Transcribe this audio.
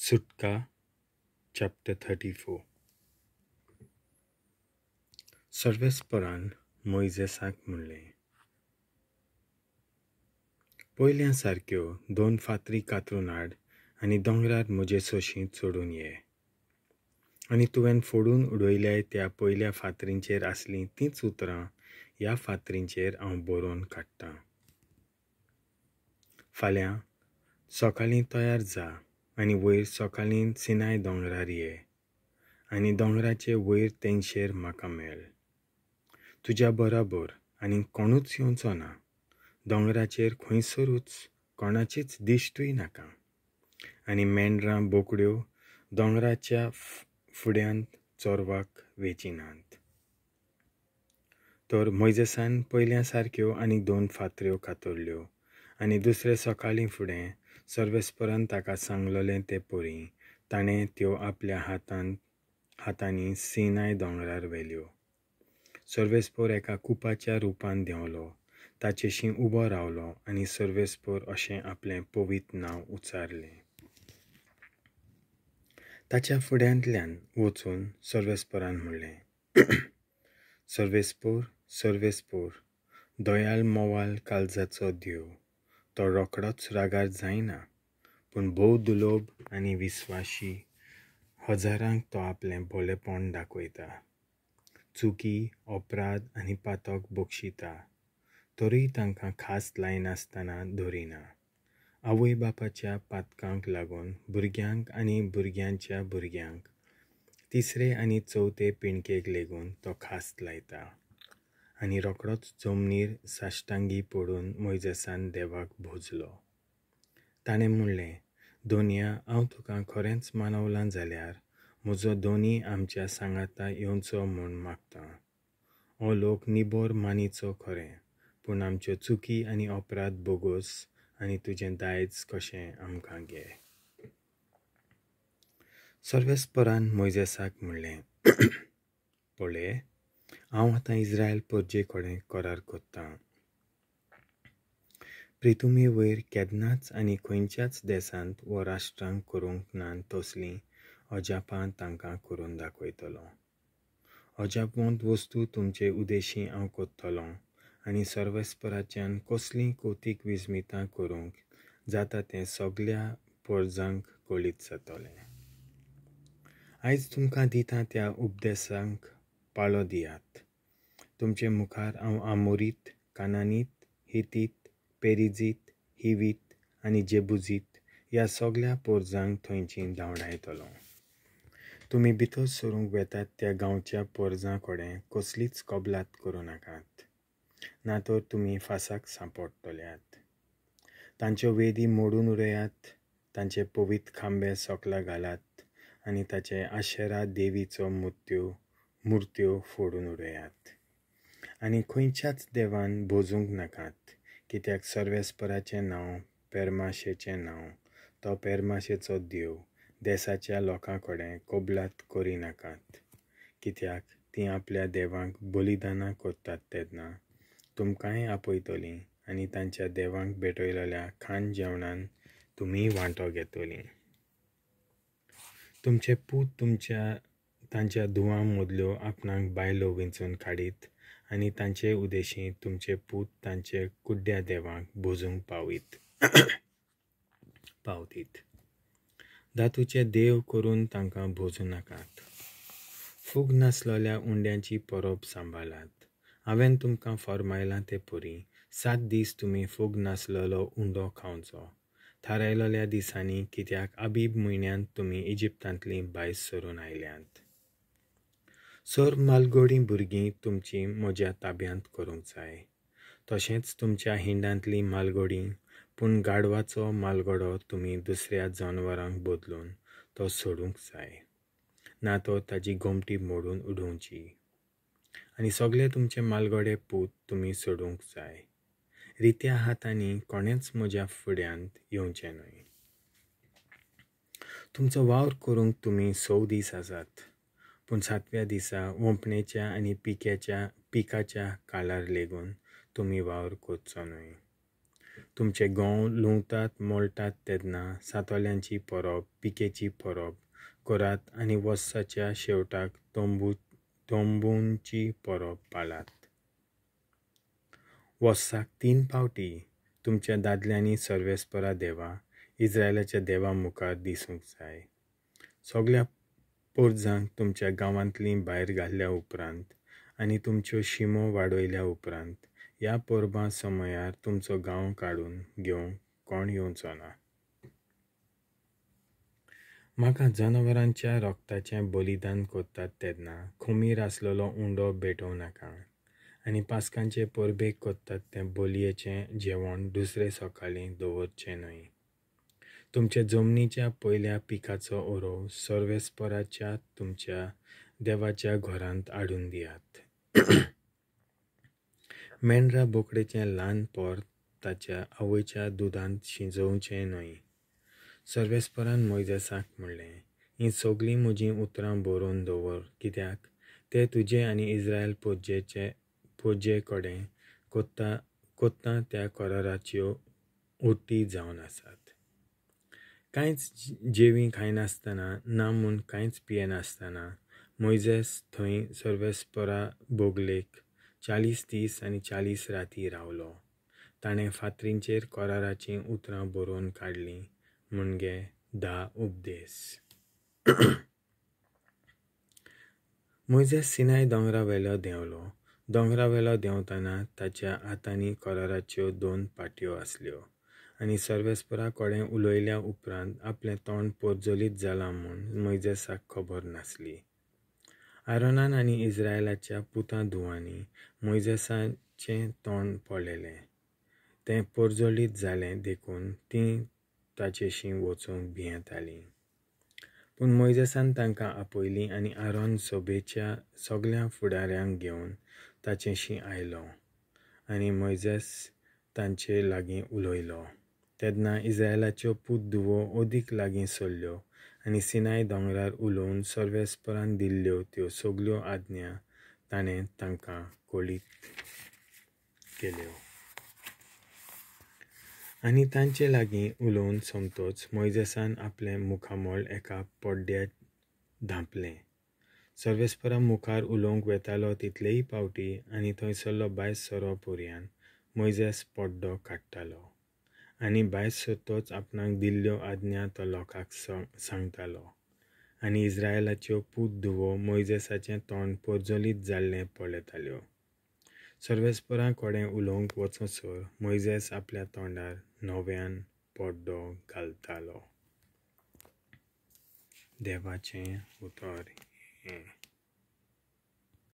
सुटका chapter 34 सर्वेस्परान मोइजेसाक म्हणलें, पयल्या सारक्यो 2 फातरी कातरून हाड आनी दोंगरार म्हजे सोशी चोडून ये. आनी तुवें फोडून उडयल्या त्या पयल्या फातरींचेर आसलीं तींच उतरां ह्या फातरींचेर हांव बरोवन काडटां. फाल्यां सकाळीं तयार जा आनी वयर सकाळीं सिनाय दोंगरार ये आनी दोंगराचे वयर तेंगशेर म्हाका मेळ. तुज्या बराबर आनी कोणूच येवचो ना. दोंगराचेर खंयसरूच कोणाचीच दिश्टूय नाका. आनी मेंढरां बोकड्यो दोंगराच्या फुड्यांत चोरवाक वेचिनात. तर मोइजेसान पयल्या सारक्यो आनी 2 फातऱ्यो कातरल्यो आनी दुसरे सकाळीं फुडें सर्वेस्परान ताका सांगलोलें ते परी ताणें त्यो आपल्या हातांनी सिनाय दोंगरार व्हेल्यो. सर्वेस्पर एका कुपाच्या रुपान देंवलो, ताचेशी उबो रावलो आनी सर्वेस्पर अशें आपलें पवित्र नांव उच्चारलें. ताच्या फुड्यांतल्यान वचून सर्वेस्परान म्हणलें, सर्वेस्पर, दयाल मोवाल काळजाचो देव, तो रोखडोच रागार जायना, पूण भोव दुलोभ आनी विस्वाशी हजारांक तो आपलें भोलेपण दाखयता. चुकी, अपराध आनी पातक बक्षिता, तरीय तांकां खास लायनासतना धरिना. आवय बापाच्या पातकांक लागून भुरग्यांक आनी भुरग्यांच्या भुरग्यांक, तिसरे आनी चवथे पिणकेक लेगून तो खास लायता. आनी रोखडोच जमनीर साश्टांगी पडून मोइजेसान देवाक भोजलो. ताणें म्हणलें, दोनया, हांव तुका खरेंच मानवलां जाल्यार म्हजो दोनी आमच्या सांगाता येवचो म्हूण मागतां. हो लोक निबोर मानीचो खरें, पूण आमच्यो चुकी आनी अपराध बोगोस आनी तुजें दायज कशें आमकां घे. सर्वेस्परान मोइजेसाक म्हणलें, पळय, हांव आतां इस्रायल परजे कडेन करार कोत्तां. प्रितुमी वयर केन्नाच आनी खंयच्याच देसांत वो राष्ट्रांक करूंक ना तसलीं अजापां तांकां करून दाखयतलो. अजापवंत वस्तू तुमचे उदेशी हांव कोत्तलों आनी सर्वेस्पराच्यान कसलीं कौतीक विस्मितां करूंक जाता तें सगल्या परजांक कळीत जातलें. आयज तुमकां दिता त्या उपदेशांक पाळो दियात. तुमचे मुखार हांव आमोरीत, कानानीत, हितीत, पेरिजीत, हिवीत आनी जेबुजीत ह्या सगल्या परजांक थंयची धांवडायतलो. तुमी भितर सरूंक वेतात त्या गांवच्या परजां कडेन कसलीच कबलात करूं नाकात, ना तर तुमी फासाक सांपडटल्यात. तांच्यो वेदी मोडून उडयात, तांचे पवित्र खांबे सोकला घालात आनी ताचे आशेरा देवीचो मुर्त्यो फोडून उडयात. आनी खंयच्याच देवान भोजूंक नाकात, कित्याक सर्वेस्पराचें नांव, पेरमाशेचें नांव, तो पेरमाशेचो देव, देसाच्या लोकां कडेन कबलात करी नाकात, कित्याक तीं आपल्या देवांक बलिदानां करतात तेन्ना तुमकांय आपयतलीं आनी तांच्या देवांक भेटयलेल्या खाण जेवणान तुमी वांटो घेतलीं. तुमचे पूत तांच्या धुवां मदल्यो आपणाक बायलो विंचून काडीत आनी तांचे उदेशी तुमचे पूत तांचे कुड्ड्या देवांक भोजूंक पावतीत. दातूचे देव करून तांकां भोजूं नाकात. फूग नासलोल्या उंड्यांची परब सांबाळात. हांवें तुमकां फरमायलां ते परी 7 दीस तुमी फूग नासलोलो उंडो खावचो थारायलोल्या दिसांनी, कित्याक आबीब म्हयन्यांत तुमी इजिप्तांतलीं भायर सरून आयल्यांत. सर मालगोडीं भुरगीं तुमची म्हज्या ताब्यांत करूंक जाय, तशेंच तुमच्या हिंडांतलीं मालगोडीं, पूण गाडवाचो मालगडो तुमी दुसऱ्या जनावरांक बदलून तो सोडूंक जाय, ना तर ताची गोमटी मोडून उडोवची. आनी सगळे तुमचे मालगडे पूत तुमी सोडूंक जाय. रित्या हातांनी कोणेच म्हज्या फुड्यांत येवचें न्हय. तुमचो वावर करूंक तुमी 6 दीस आसात, पूण 7व्या दिसा वंपणेच्या आनी पिकाच्या काळार लेगून तुमी वावर करचो न्हय. तुमचे गोंव लुंवतात मोडटात तेन्ना सातोल्यांची परब पिकेची परब करात आनी वर्साच्या शेवटाक तोंबूंची परब पाळात. वर्साक 3 फावटी तुमच्या दादल्यांनी सर्वेस्परा देवा इस्रायलाच्या देवा मुखार दिसूंक जाय. सगळ्या पोरजांक तुमच्या गांवांतली भायर घाल्ल्या उपरांत आनी तुमच्यो शिमो वाडयल्या उपरांत ह्या परबां समयार तुमचो गांव काडून घेवंक कोण येवचो ना. म्हाका जनावरांच्या रोगताचें बलिदान करतात तेन्ना खुमीर आसलेलो उंडो भेटोवं नाका आनी पास्कांचे परबेक करतात तें बलयेचें जेवण दुसरे सकाळीं दवरचें न्हय. तुमच्या जमनीच्या पयल्या पिकाचो ओरो सर्वेस्पराच्या तुमच्या देवाच्या घरांत हाडून दियात. मेंढरा बोकडेचें ल्हान पोर ताच्या आवयच्या दुदांत शिजोवचें न्हय. सर्वेस्परान मोइजेसाक म्हणलें, हीं सगळीं म्हजीं उतरां बरोवन दवर कित्याक ते तुजे आनी इस्रायल पोजे कडेन कोत्ता त्या कराराच्यो ओटी जावन आसात. कांयच जेवी खायनासतना ना म्हूण कांयच पियेनासतना मोइजेस थंय सर्वेस्परा बोगलेक 40 दीस आनी 40 राती रावलो. ताणें फातरींचेर कराराचीं उतरां बरोवन काडलीं म्हणजे 10 उपदेश. मोइजेस सिनाय दोंगरावेलो देंवलो. दोंगरावेलो देंवतना ताच्या हातांनी कराराच्यो 2 पाटयो आसल्यो आनी सर्वेस्परा कडेन उलयल्या उपरांत आपलें तोंड पोरजोलीत जालां म्हूण मोइजेसाक खबर नासली. आरोनान आनी इस्रायलाच्या पुतां धुवांनी मोइजेसाचें तोंड पळयलें. तें पोरजोलीत जालें देखून तीं ताचेशी वचूंक भियेतालीं. पूण मोइजेसान तांकां आपयलीं आनी आरोन सभेच्या सगळ्या फुडाऱ्यांक घेवन ताचेशी आयलो आनी मोइजेस तांचे लागीं उलयलो. तेन्ना इस्रायलाच्यो पूत धुवो ओदीक लागीं सरल्यो आनी सिनाय दोंगरार उलोवन सर्वेस्परान दिल्ल्यो त्यो सगळ्यो आज्ञा ताणें तांकां कळीत केल्यो. आनी तांचे लागीं उलोवन सोमतोच मोइजेसान आपलें मुखामोळ एका पड्ड्यार धांपलें. सर्वेस्परा मुखार उलोवंक वेतालो तितलेय पावटी आनी थंयसरलो भायर सरो पर्यान मोइजेस पड्डो काडटालो आनी भायर सरतोच आपणाक दिल्ल्यो आज्ञा तो लोकांक सांगतालो. आनी इस्रायलाच्यो पूत धुवो मोइजेसाचें तोंड पोरजोलीत जाल्लें पळयताल्यो. सर्वेस्परा कडेन उलोवंक वचसर मोइजेस आपल्या तोंडार नव्यान पड्डो घालतालो. देवाचें उतर हें